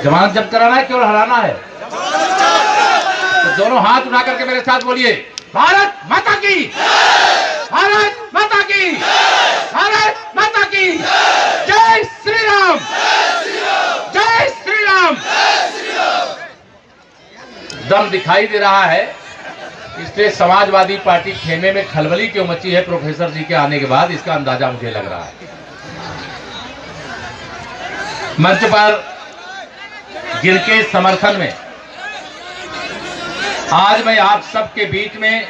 जमानत जब्त कराना है, केवल हराना है। तो दोनों हाथ उठा करके मेरे साथ बोलिए, भारत माता की, भारत माता की, भारत माता की, जय श्री राम, जय श्री राम। दम दिखाई दे रहा है, इसलिए समाजवादी पार्टी खेमे में खलबली क्यों मची है प्रोफेसर जी के आने के बाद, इसका अंदाजा मुझे लग रहा है। मंच पर जिनके समर्थन में आज मैं आप सबके बीच में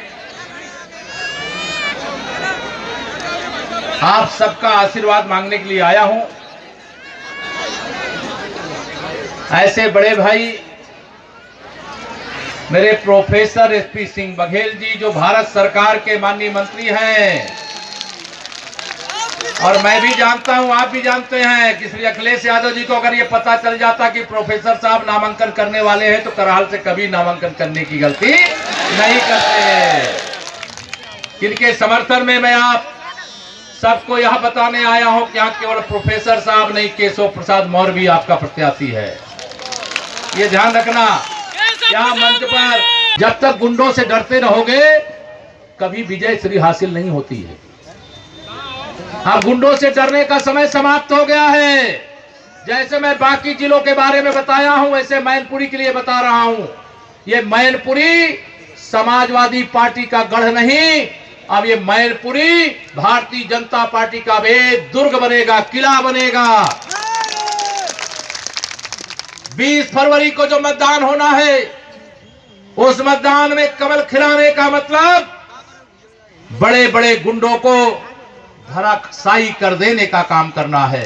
आप सबका आशीर्वाद मांगने के लिए आया हूं, ऐसे बड़े भाई मेरे प्रोफेसर एसपी सिंह बघेल जी, जो भारत सरकार के माननीय मंत्री हैं, और मैं भी जानता हूं, आप भी जानते हैं कि श्री अखिलेश यादव जी को अगर ये पता चल जाता कि प्रोफेसर साहब नामांकन करने वाले हैं तो करहाल से कभी नामांकन करने की गलती नहीं करते। जिनके समर्थन में मैं आप सबको यह बताने आया हूं कि यहाँ केवल प्रोफेसर साहब नहीं, केशव प्रसाद मौर्य भी आपका प्रत्याशी है। ये ध्यान रखना, यहाँ मंच पर जब तक गुंडों से डरते रहोगे कभी विजय श्री हासिल नहीं होती है। अब गुंडों से डरने का समय समाप्त हो गया है। जैसे मैं बाकी जिलों के बारे में बताया हूं, वैसे मैनपुरी के लिए बता रहा हूं। ये मैनपुरी समाजवादी पार्टी का गढ़ नहीं, अब ये मैनपुरी भारतीय जनता पार्टी का एक दुर्ग बनेगा, किला बनेगा। 20 फरवरी को जो मतदान होना है, उस मतदान में कमल खिलाने का मतलब बड़े बड़े गुंडों को धराशायी कर देने का काम करना है।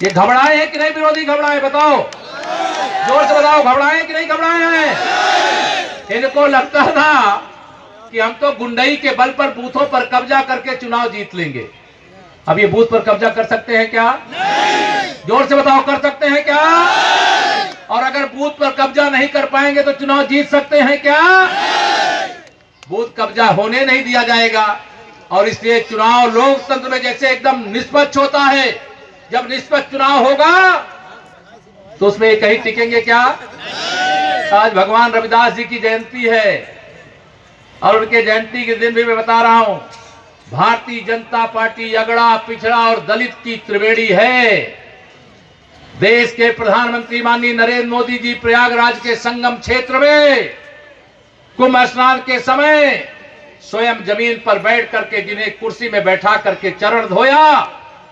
ये घबराए हैं कि नहीं विरोधी? घबराए? बताओ, जोर से बताओ, घबराए हैं कि नहीं घबराए हैं? इनको लगता था कि हम तो गुंडई के बल पर बूथों पर कब्जा करके चुनाव जीत लेंगे। अब ये बूथ पर कब्जा कर सकते हैं क्या? जोर से बताओ, कर सकते हैं क्या? और अगर बूथ पर कब्जा नहीं कर पाएंगे तो चुनाव जीत सकते हैं क्या? बूथ कब्जा होने नहीं दिया जाएगा। और इसलिए चुनाव लोकतंत्र में जैसे एकदम निष्पक्ष होता है, जब निष्पक्ष चुनाव होगा तो उसमें कहीं टिकेंगे क्या? आज भगवान रविदास जी की जयंती है और उनके जयंती के दिन भी मैं बता रहा हूं, भारतीय जनता पार्टी अगड़ा, पिछड़ा और दलित की त्रिवेणी है। देश के प्रधानमंत्री माननीय नरेंद्र मोदी जी प्रयागराज के संगम क्षेत्र में कुंभ स्नान के समय स्वयं जमीन पर बैठ करके जिन्हें कुर्सी में बैठा करके चरण धोया,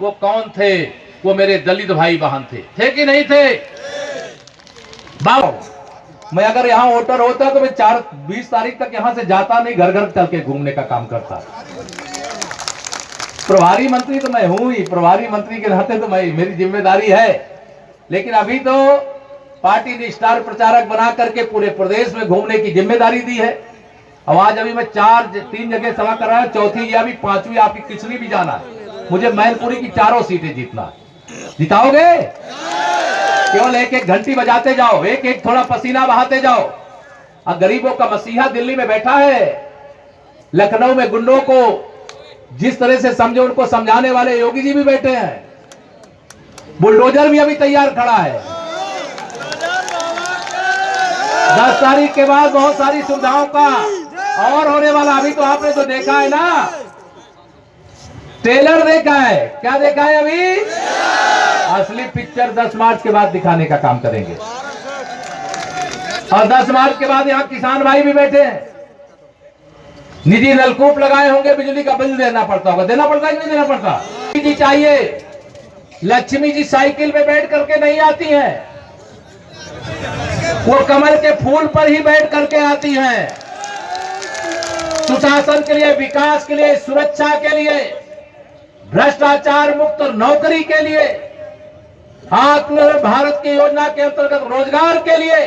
वो कौन थे? वो मेरे दलित भाई बहन थे कि नहीं थे? मैं अगर यहाँ वोटर होता तो मैं 20 तारीख तक यहाँ से जाता नहीं, घर घर चल के घूमने का काम करता। प्रभारी मंत्री तो मैं हूं ही, प्रभारी मंत्री के नाते तो मेरी जिम्मेदारी है, लेकिन अभी तो पार्टी ने स्टार प्रचारक बना करके पूरे प्रदेश में घूमने की जिम्मेदारी दी है। अब आज अभी मैं 3 जगह सभा कर रहा हूं, चौथी या भी 5वीं आपकी किचली भी जाना है। मुझे मैनपुरी की 4 सीटें जीतना है। जिताओगे? केवल एक एक घंटी बजाते जाओ, एक एक थोड़ा पसीना बहाते जाओ। अब गरीबों का मसीहा दिल्ली में बैठा है, लखनऊ में गुंडों को जिस तरह से समझे उनको समझाने वाले योगी जी भी बैठे हैं, बुलडोजर भी अभी तैयार खड़ा है। 10 तारीख के बाद बहुत सारी सुविधाओं का और होने वाला। अभी तो आपने तो देखा है ना, ट्रेलर देखा है, क्या देखा है? अभी असली पिक्चर 10 मार्च के बाद दिखाने का काम करेंगे। और 10 मार्च के बाद यहां किसान भाई भी बैठे हैं, निजी नलकूप लगाए होंगे, बिजली का बिल देना पड़ता होगा। देना पड़ता है कि नहीं देना पड़ता? जी चाहिए। लक्ष्मी जी साइकिल पे बैठ करके नहीं आती हैं, वो कमल के फूल पर ही बैठ करके आती हैं। सुशासन के लिए, विकास के लिए, सुरक्षा के लिए, भ्रष्टाचार मुक्त नौकरी के लिए, आत्मनिर्भर भारत की योजना के अंतर्गत रोजगार के लिए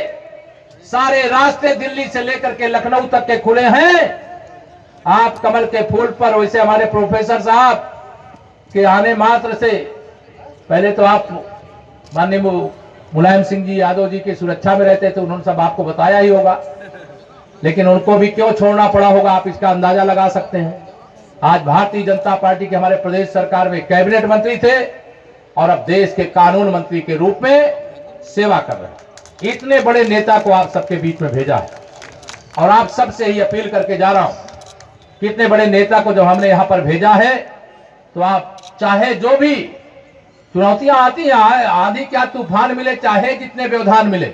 सारे रास्ते दिल्ली से लेकर के लखनऊ तक के खुले हैं। आप कमल के फूल पर, वैसे हमारे प्रोफेसर साहब के आने मात्र से पहले तो आप माननीय मुलायम सिंह जी यादव जी की सुरक्षा में रहते थे, उन्होंने सब आपको बताया ही होगा, लेकिन उनको भी क्यों छोड़ना पड़ा होगा आप इसका अंदाजा लगा सकते हैं। आज भारतीय जनता पार्टी के हमारे प्रदेश सरकार में कैबिनेट मंत्री थे और अब देश के कानून मंत्री के रूप में सेवा कर रहे हैं। इतने बड़े नेता को आप सबके बीच में भेजा है और आप सबसे ही अपील करके जा रहा हूं कि इतने बड़े नेता को जब हमने यहां पर भेजा है तो आप चाहे जो भी चुनौतियां आती हैं, आंधी क्या तूफान मिले, चाहे जितने व्यवधान मिले,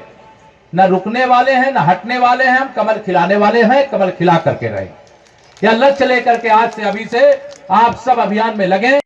न रुकने वाले हैं न हटने वाले हैं, हम कमल खिलाने वाले हैं, कमल खिला करके रहे। यह लक्ष्य लेकर के आज से अभी से आप सब अभियान में लगे।